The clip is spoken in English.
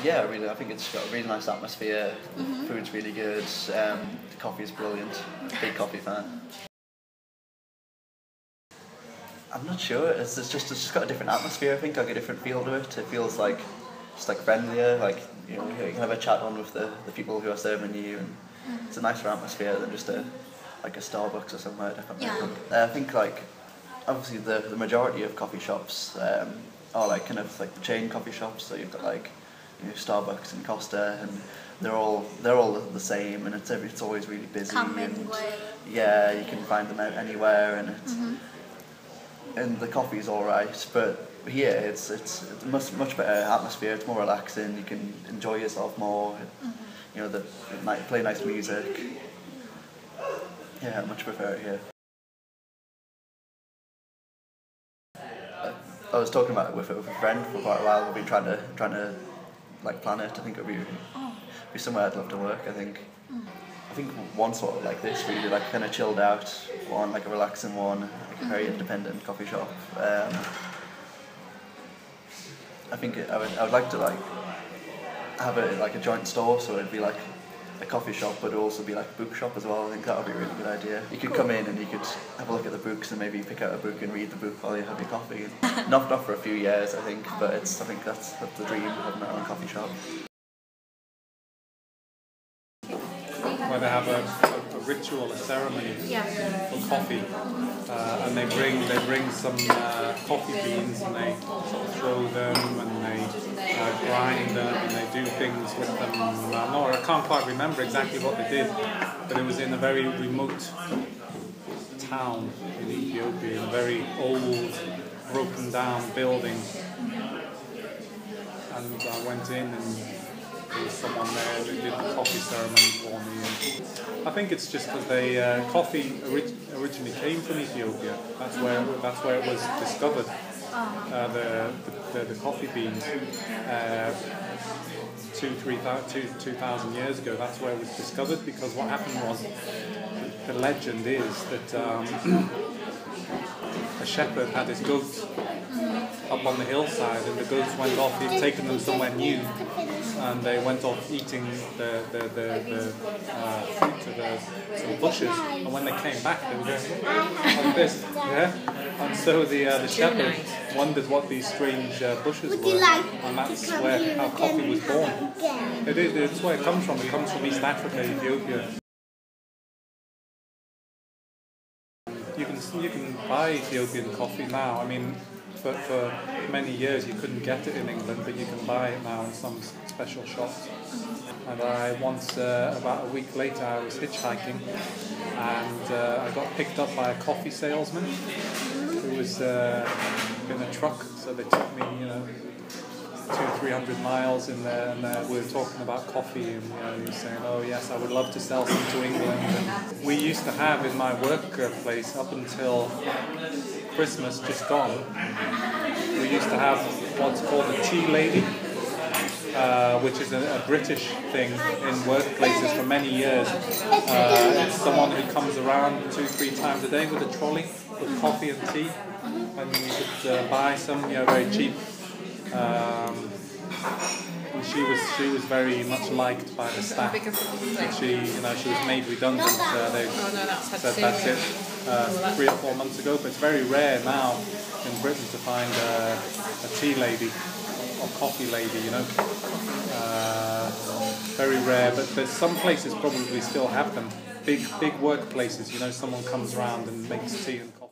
Yeah, really. I think it's got a really nice atmosphere. Food's really good. The coffee's brilliant. Big coffee fan. I'm not sure. It's just got a different atmosphere. I think like a different feel to it. It feels like just like friendlier. Like you can have a chat on with the people who are serving you, and it's a nicer atmosphere than just like a Starbucks or somewhere. Definitely. Yeah. I think like obviously the majority of coffee shops are like kind of like the chain coffee shops. So you've got like Starbucks and Costa, and they're all the same, and it's always really busy. Come and anyway. yeah, you can find them out anywhere, and it's and the coffee's all right. But here it's much better atmosphere. It's more relaxing. You can enjoy yourself more. Play nice music. Yeah, I much prefer it here. I was talking about it with a friend for quite a while. We've been trying to like plan it. I think it would be somewhere I'd love to work. I think one sort of like this, really like kind of chilled out one, like a relaxing one, like a very independent coffee shop. I think I would like to like have a joint store, so it'd be like a coffee shop, but it'd also be like a book shop as well. I think that would be a really good idea. You could come in and you could have a look at the books and maybe pick out a book and read the book while you have your coffee. Not for a few years, I think, but I think that's the dream, having my own coffee shop. Where they have a ritual, a ceremony for coffee, and they bring some coffee beans and they sort of throw them and they grind them and they do things with them. I can't quite remember exactly what they did, but it was in a very remote town in Ethiopia, in a very old, broken down building, and I went in and there was someone there who did the coffee ceremony for me. And I think it's just because coffee originally came from Ethiopia. That's where it was discovered. The coffee beans 2,000 years ago. That's where it was discovered, because what happened was, the legend is that a shepherd had his goats up on the hillside, and the goats went off. He'd taken them somewhere new, and they went off eating the fruit of some bushes. And when they came back, they were going like this, And so the shepherd wondered what these strange bushes were, and that's how coffee was born. It's where it comes from. It comes from East Africa, Ethiopia. You can buy Ethiopian coffee now. I mean, for many years you couldn't get it in England, but you can buy it now in some special shops. And I once, about a week later, I was hitchhiking, and I got picked up by a coffee salesman who was in a truck. So they took me, 200-300 miles in there, and we were talking about coffee, and he was saying, "Oh yes, I would love to sell some to England." And we used to have in my workplace, up until Christmas just gone, we used to have what's called a tea lady, which is a British thing in workplaces for many years. It's someone who comes around 2-3 times a day with a trolley with coffee and tea, and you could buy some, very cheap. She was very much liked by the staff. She was made redundant. They said that's it 3 or 4 months ago. But it's very rare now in Britain to find a tea lady or coffee lady. Very rare. But there's some places probably still have them. Big workplaces. Someone comes around and makes tea and coffee.